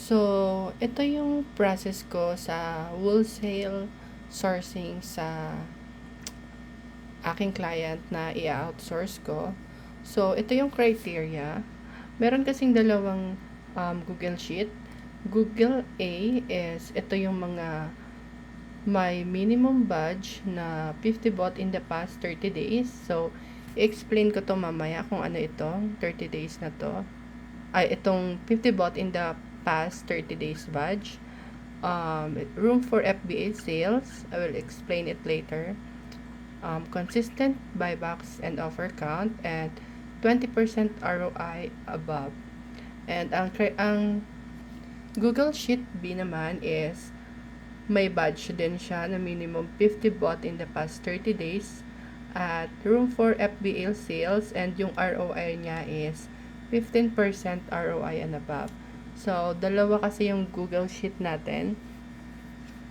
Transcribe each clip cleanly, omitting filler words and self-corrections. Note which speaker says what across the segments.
Speaker 1: So, ito yung process ko sa wholesale sourcing sa aking client na i-outsource ko. So, ito yung criteria. Meron kasing dalawang Google Sheet. Google A is, ito yung mga may minimum batch na 50 bought in the past 30 days. So, i-explain ko to mamaya kung ano itong 30 days na to. Ay, itong 50 bought in the past 30 days batch. Room for FBA sales. I will explain it later. Consistent buybacks and offer count, and 20% ROI above. And ang Google Sheet B naman is may badge din siya na minimum 50 bought in the past 30 days at room for FBA sales, and yung ROI niya is 15% ROI and above. So, dalawa kasi yung Google Sheet natin.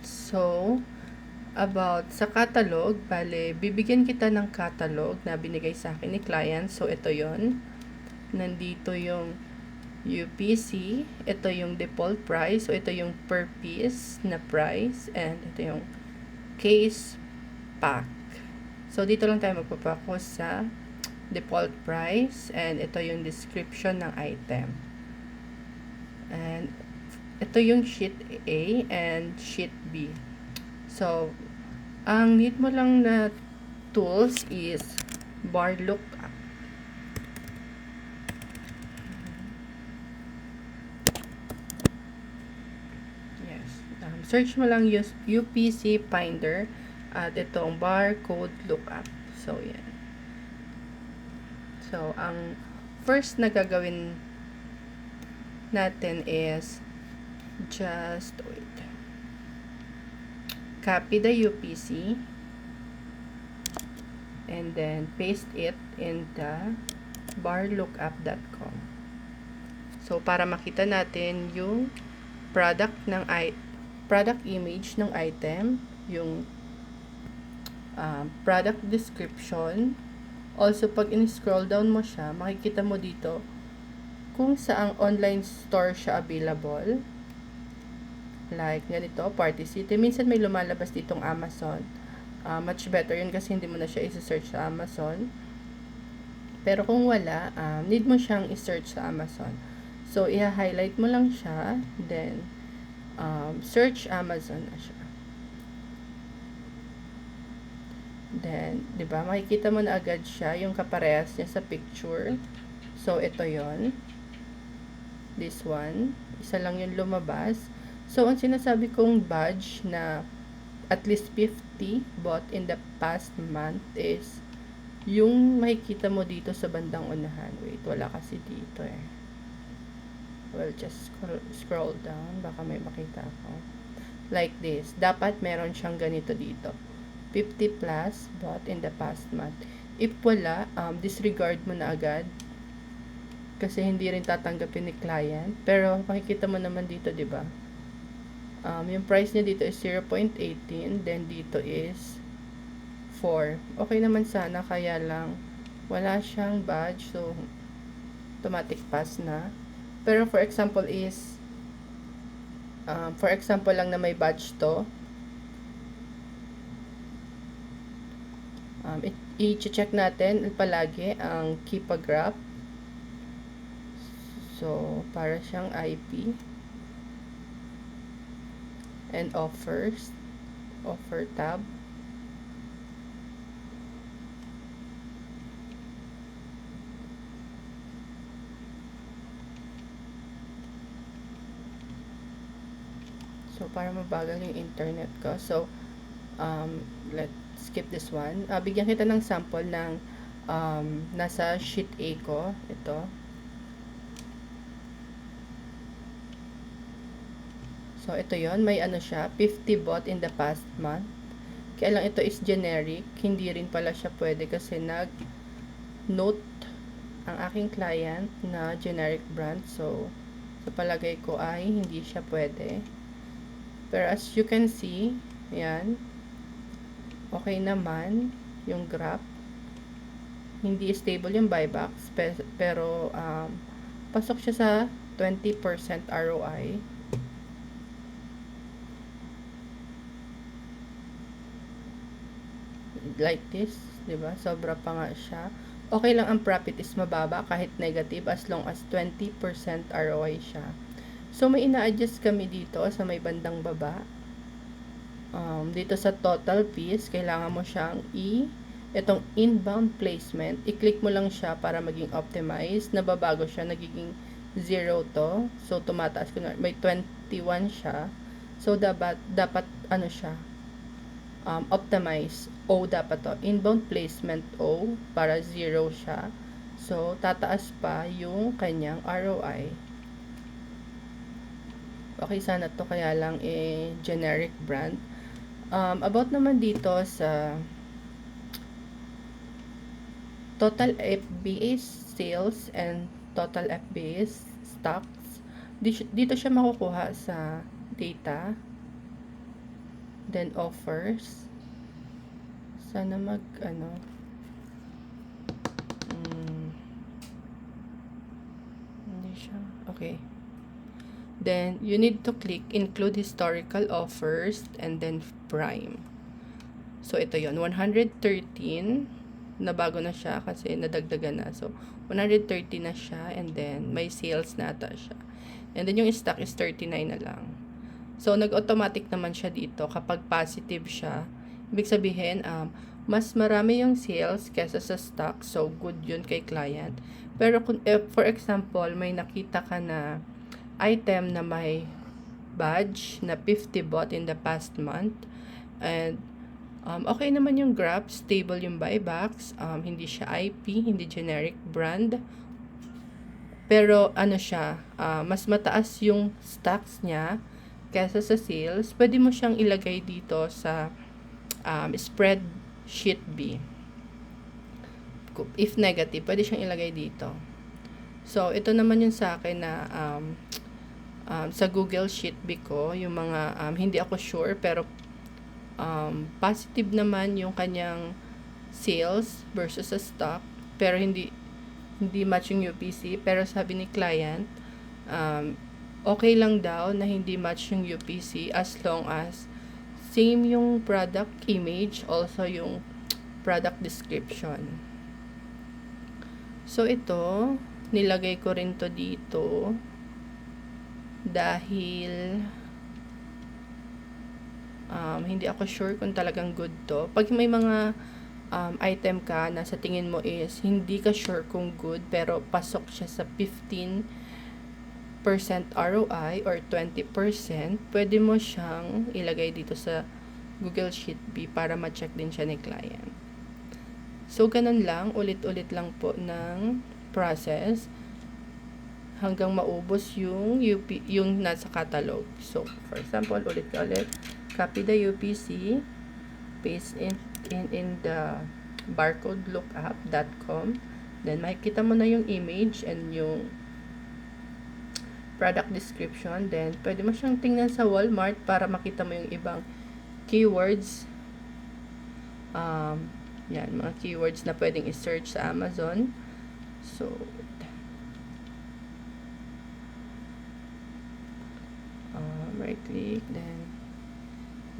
Speaker 1: So, about sa catalog, bale, bibigyan kita ng catalog na binigay sa akin ni client. So, ito yon. Nandito yung UPC. Ito yung default price. So, ito yung per piece na price. And ito yung case pack. So, dito lang tayo magpapakus sa default price. And ito yung description ng item. And ito yung sheet A and sheet B. So, ang need mo lang na tools is bar lookup. Yes. Search mo lang use UPC Finder at itong barcode lookup. So, yan. So, ang first na gagawin natin is just wait. Copy the UPC and then paste it in the barlookup.com. So, para makita natin yung product image ng item, yung product description. Also, pag in-scroll down mo siya, makikita mo dito kung saang online store siya available. Like, ganito, Party City. Minsan may lumalabas ditong Amazon. Much better yun kasi hindi mo na siya i-search sa Amazon. Pero kung wala, need mo siyang i-search sa Amazon. So, i-highlight mo lang siya. Then, search Amazon na siya. Then, di ba, makikita mo na agad siya, yung kaparehas niya sa picture. So, ito yon. This one. Isa lang yung lumabas. So, ang sinasabi kong badge na at least 50 bought in the past month is yung makikita mo dito sa bandang unahan. Wait, wala kasi dito eh. Well, just scroll down. Baka may makita ako. Like this. Dapat meron siyang ganito dito. 50 plus bought in the past month. If wala, disregard mo na agad. Kasi hindi rin tatanggapin ni client. Pero, makikita mo naman dito, di ba? Yung price niya dito is 0.18, then dito is 4. Okay naman sana, kaya lang wala siyang badge, so automatic pass na. Pero for example is for example lang na may badge to, i-check natin palagi ang Keepa graph. So, para siyang IP. And offers, offer tab. So, para mabagal yung internet ko. So, let's skip this one. Bigyan kita ng sample ng nasa sheet A ko. Ito. So, ito yon, may ano siya, 50 bought in the past month. Kaya lang ito is generic, hindi rin pala siya pwede kasi nag-note ang aking client na generic brand. So, sa palagay ko ay hindi siya pwede. Pero as you can see, yan, okay naman yung graph. Hindi stable yung buybacks, pero pasok siya sa 20% ROI. like this, 'di ba? Sobra pa nga siya. Okay lang ang profit is mababa kahit negative as long as 20% ROI siya. So, may ina-adjust kami dito sa may bandang baba. Dito sa total fees, kailangan mo siyang itong inbound placement, i-click mo lang siya para maging optimized. Nababago siya, nagiging 0 to. So, tumataas ko na. May 21 siya. So, dapat ano siya, optimize. O dapat to. Inbound placement O para 0 siya. So, tataas pa yung kanyang ROI. Okay, sana to kaya lang generic brand. About naman dito sa total FBA sales and total FBA stocks, dito siya makukuha sa data, then offers. Sana hindi siya, okay. Then, you need to click include historical offers and then prime. So, ito yon 113. Nabago na siya kasi nadagdagan na. So, 130 na siya and then may sales na ata siya. And then, yung stock is 39 na lang. So, nag-automatic naman siya dito kapag positive siya. Ibig sabihin, mas marami yung sales kesa sa stock. So, good yun kay client. Pero, for example, may nakita ka na item na may badge na 50 bought in the past month and okay naman yung graph, stable yung buybacks, hindi siya IP, hindi generic brand, pero ano siya, mas mataas yung stocks niya kaysa sa sales. Pwede mo siyang ilagay dito sa spreadsheet B. If negative, pwede siyang ilagay dito. So, ito naman yung sa akin na sa Google Sheet B ko, yung mga hindi ako sure pero positive naman yung kanyang sales versus sa stock, pero hindi match yung UPC. Pero sabi ni client, okay lang daw na hindi match yung UPC as long as same yung product image, also yung product description. So, ito, nilagay ko rin to dito dahil hindi ako sure kung talagang good to. Pag may mga item ka na sa tingin mo is hindi ka sure kung good pero pasok siya sa 15% ROI or 20%, pwede mo siyang ilagay dito sa Google Sheet B para ma-check din siya ni client. So, ganun lang. Ulit-ulit lang po ng process hanggang maubos yung nasa catalog. So, for example, ulit, copy the UPC, paste in the barcodelookup.com, then makikita mo na yung image and yung product description. Then, pwede mo siyang tingnan sa Walmart para makita mo yung ibang keywords. Yan, mga keywords na pwedeng i-search sa Amazon. So, right click, then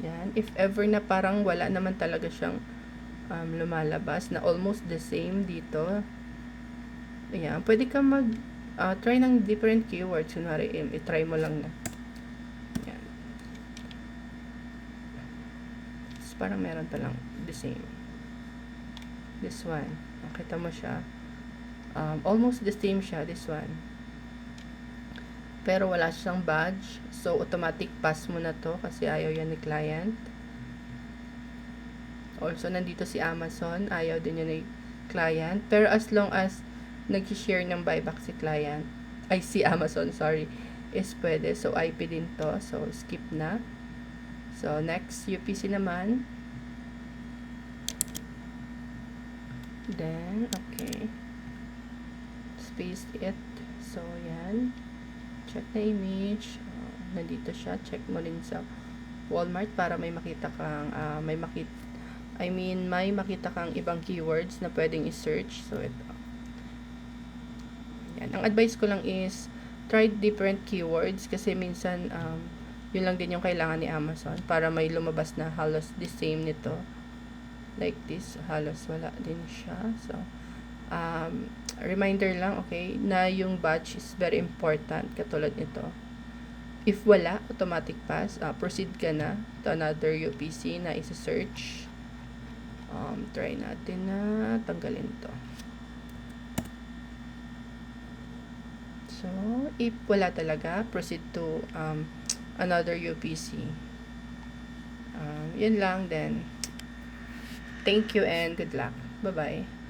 Speaker 1: yan, if ever na parang wala naman talaga siyang lumalabas na almost the same dito, ayan, pwede ka try ng different keywords. Kunwari, i-try mo lang na yan, so, parang meron pa lang the same. This one, nakita mo siya, almost the same siya, this one, pero wala siyang badge. So, automatic pass mo na to kasi ayaw yan ni client. Also, nandito si Amazon. Ayaw din yan ni client. Pero as long as nag-share ng buyback si client, si Amazon, sorry, is pwede. So, IP din to. So, skip na. So, next, UPC naman. Then, okay. Space it. So, yan. Check na image. Nandito siya. Check mo rin sa Walmart para may makita kang may makita kang ibang keywords na pwedeng i-search. So, ito. Yan. Ang advice ko lang is try different keywords kasi minsan yun lang din yung kailangan ni Amazon para may lumabas na halos the same nito. like this, halos wala din siya. So, reminder lang, okay, na yung batch is very important, katulad nito. If wala, automatic pass, proceed ka na to another UPC na isa-search. Try natin na tanggalin to. So, if wala talaga, proceed to another UPC. Yun lang, then thank you and good luck. Bye-bye.